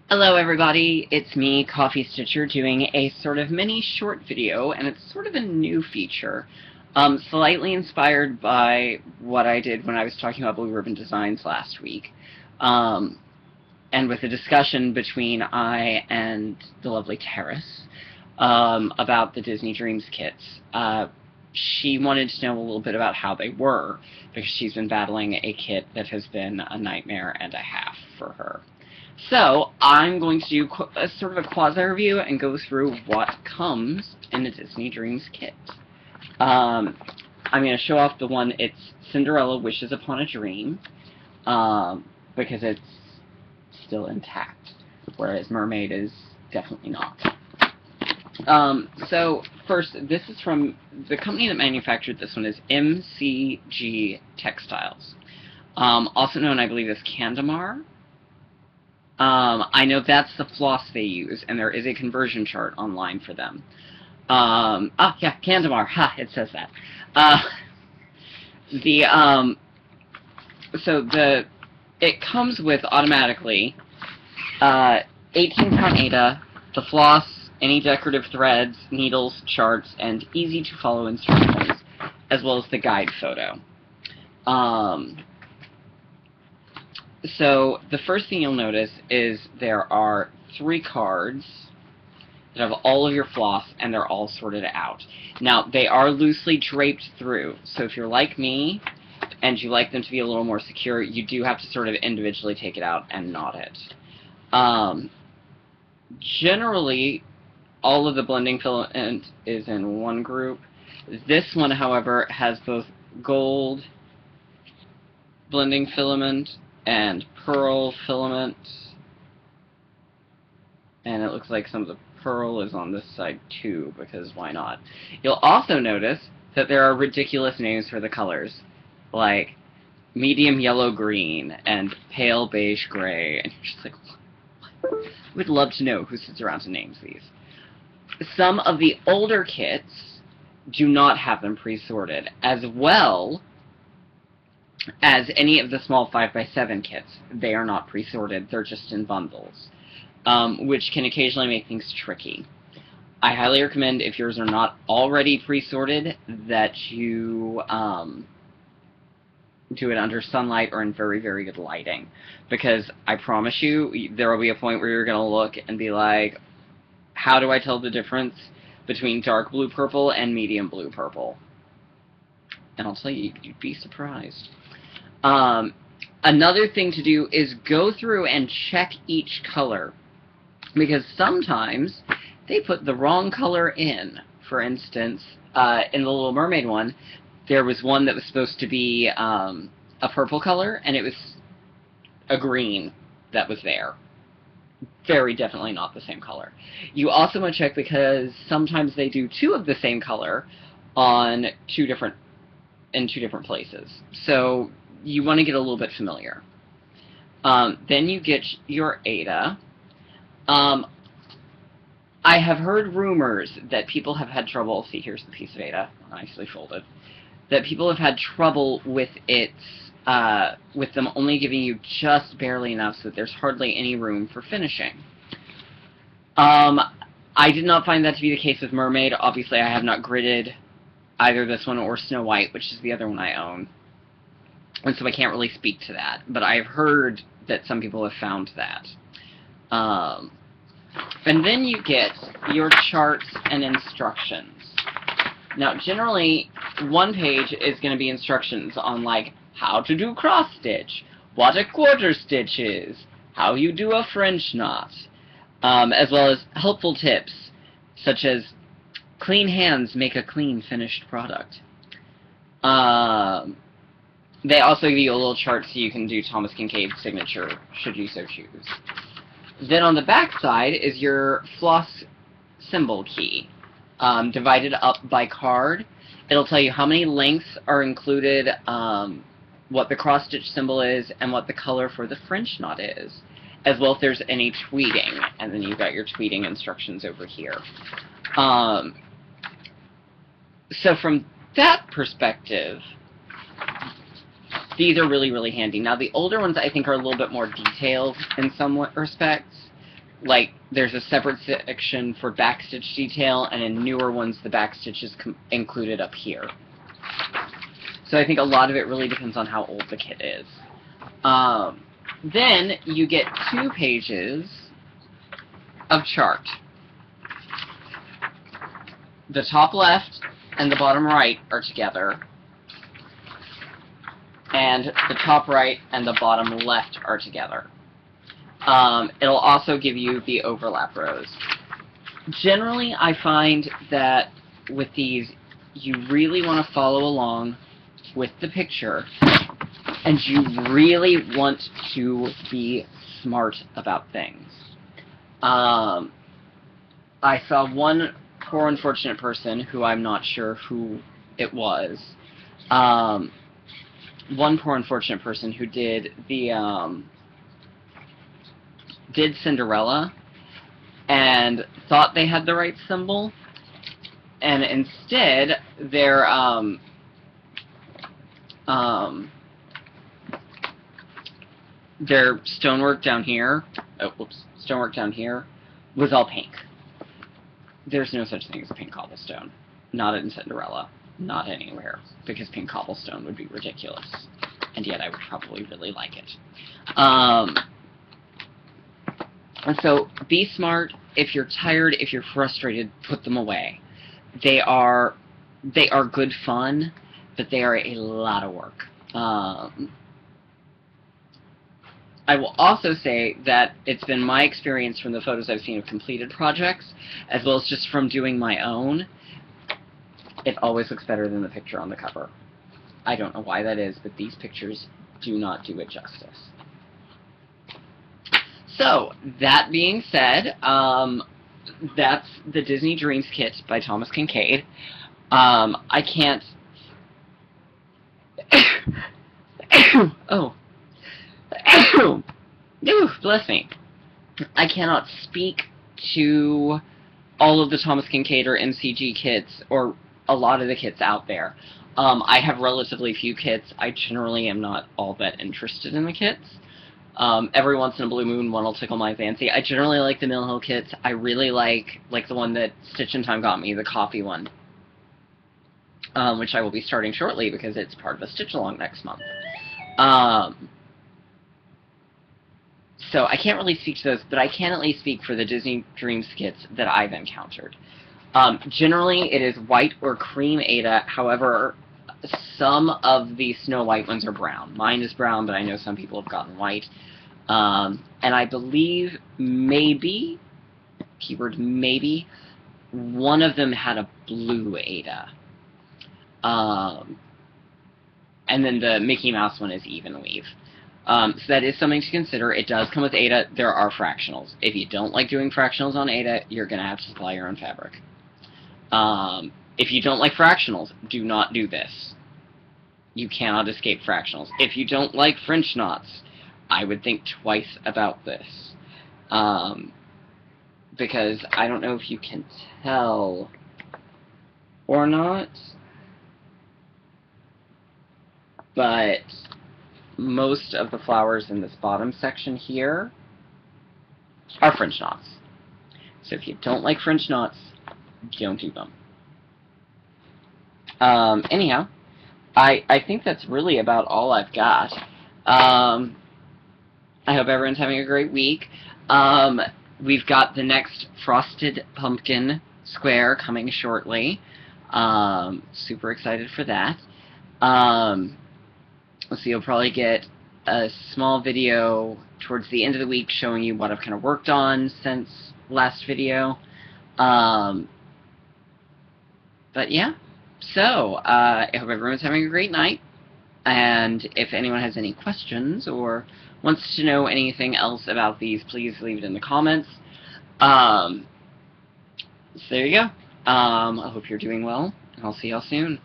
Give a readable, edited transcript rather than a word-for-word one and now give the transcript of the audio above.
Hello everybody, it's me, Coffee Stitcher, doing a sort of mini short video, and it's sort of a new feature. Slightly inspired by what I did when I was talking about Blue Ribbon Designs last week. And with a discussion between I and the lovely Terrace about the Disney Dreams kits. She wanted to know a little bit about how they were, because she's been battling a kit that has been a nightmare and a half for her. So, I'm going to do a sort of a quasi-review and go through what comes in the Disney Dreams kit. I'm going to show off the one, it's Cinderella Wishes Upon a Dream, because it's still intact, whereas Mermaid is definitely not. So, first, this is from, the company that manufactured this one is MCG Textiles, also known, I believe, as Candamar. I know that's the floss they use, and there is a conversion chart online for them. Yeah, Candamar, ha, it says that. It comes with, automatically, 18-count Aida, the floss, any decorative threads, needles, charts, and easy-to-follow instructions, as well as the guide photo. So, the first thing you'll notice is there are 3 cards that have all of your floss, and they're all sorted out. Now, they are loosely draped through, so if you're like me, and you like them to be a little more secure, you do have to sort of individually take it out and knot it. Generally, all of the blending filament is in one group. This one, however, has both gold blending filament and pearl filament, and it looks like some of the pearl is on this side too, because why not? You'll also notice that there are ridiculous names for the colors, like medium yellow green and pale beige gray, and you're just like, what? We'd love to know who sits around and names these. Some of the older kits do not have them pre-sorted, as well as any of the small 5x7 kits. They are not pre-sorted, they're just in bundles, which can occasionally make things tricky. I highly recommend, if yours are not already pre-sorted, that you do it under sunlight or in very, very good lighting, because I promise you, there will be a point where you're going to look and be like, how do I tell the difference between dark blue purple and medium blue purple? And I'll tell you, you'd be surprised. Another thing to do is go through and check each color, because sometimes they put the wrong color in. For instance, in the Little Mermaid one, there was one that was supposed to be a purple color, and it was a green that was there. Very definitely not the same color. You also want to check, because sometimes they do 2 of the same color on in 2 different places. So you want to get a little bit familiar. Then you get your Aida. I have heard rumors that people have had trouble, see, here's the piece of Aida, nicely folded, that people have had trouble with with them only giving you just barely enough so that there's hardly any room for finishing. I did not find that to be the case with Mermaid. Obviously, I have not gridded either this one or Snow White, which is the other one I own, and so I can't really speak to that, but I've heard that some people have found that. And then you get your charts and instructions. Now, generally, one page is going to be instructions on, like, how to do cross-stitch, what a quarter stitch is, how you do a French knot, as well as helpful tips, such as clean hands make a clean finished product. They also give you a little chart so you can do Thomas Kincaid's signature, should you so choose. Then on the back side is your floss symbol key, divided up by card. It'll tell you how many lengths are included, what the cross-stitch symbol is, and what the color for the French knot is, as well if there's any tweeting, and then you've got your tweeting instructions over here. So from that perspective, these are really, really handy. Now, the older ones, I think, are a little bit more detailed in some respects, like, there's a separate section for backstitch detail, and in newer ones, the backstitch is included up here. So I think a lot of it really depends on how old the kit is. Then you get 2 pages of chart. The top left and the bottom right are together, and the top right and the bottom left are together. It'll also give you the overlap rows. Generally, I find that with these, you really want to follow along with the picture, and you really want to be smart about things. I saw one poor unfortunate person, who I'm not sure who it was, one poor unfortunate person who did the, did Cinderella, and thought they had the right symbol, and instead, their stonework down here, stonework down here, was all pink. There's no such thing as pink cobblestone. Not in Cinderella. Not anywhere. Because pink cobblestone would be ridiculous. And yet I would probably really like it. And so, be smart. If you're tired, if you're frustrated, put them away. They are good fun, but they are a lot of work. I will also say that it's been my experience from the photos I've seen of completed projects, as well as just from doing my own, it always looks better than the picture on the cover. I don't know why that is, but these pictures do not do it justice. So, that being said, that's the Disney Dreams Kit by Thomas Kinkade. I can't... oh. Ooh, bless me. I cannot speak to all of the Thomas Kinkade or MCG kits, or a lot of the kits out there. I have relatively few kits. I generally am not all that interested in the kits. Every once in a blue moon, one will tickle my fancy. I generally like the Mill Hill kits. I really like the one that Stitch in Time got me, the coffee one. Which I will be starting shortly because it's part of a Stitch Along next month. So I can't really speak to those, but I can at least speak for the Disney Dreams kits that I've encountered. Generally, it is white or cream Aida. However, some of the Snow White ones are brown. Mine is brown, but I know some people have gotten white. And I believe maybe, keyword maybe, one of them had a blue Aida. And then the Mickey Mouse one is even weave. So that is something to consider. It does come with Aida. There are fractionals. If you don't like doing fractionals on Aida, you're going to have to supply your own fabric. If you don't like fractionals, do not do this. You cannot escape fractionals. If you don't like French knots, I would think twice about this. Because I don't know if you can tell or not, but most of the flowers in this bottom section here are French knots. So if you don't like French knots, don't do them. Anyhow, I think that's really about all I've got. I hope everyone's having a great week. We've got the next Frosted Pumpkin Square coming shortly. Super excited for that. So you'll probably get a small video towards the end of the week showing you what I've kind of worked on since last video. But yeah, so I hope everyone's having a great night. And if anyone has any questions or wants to know anything else about these, please leave it in the comments. So there you go. I hope you're doing well, and I'll see y'all soon.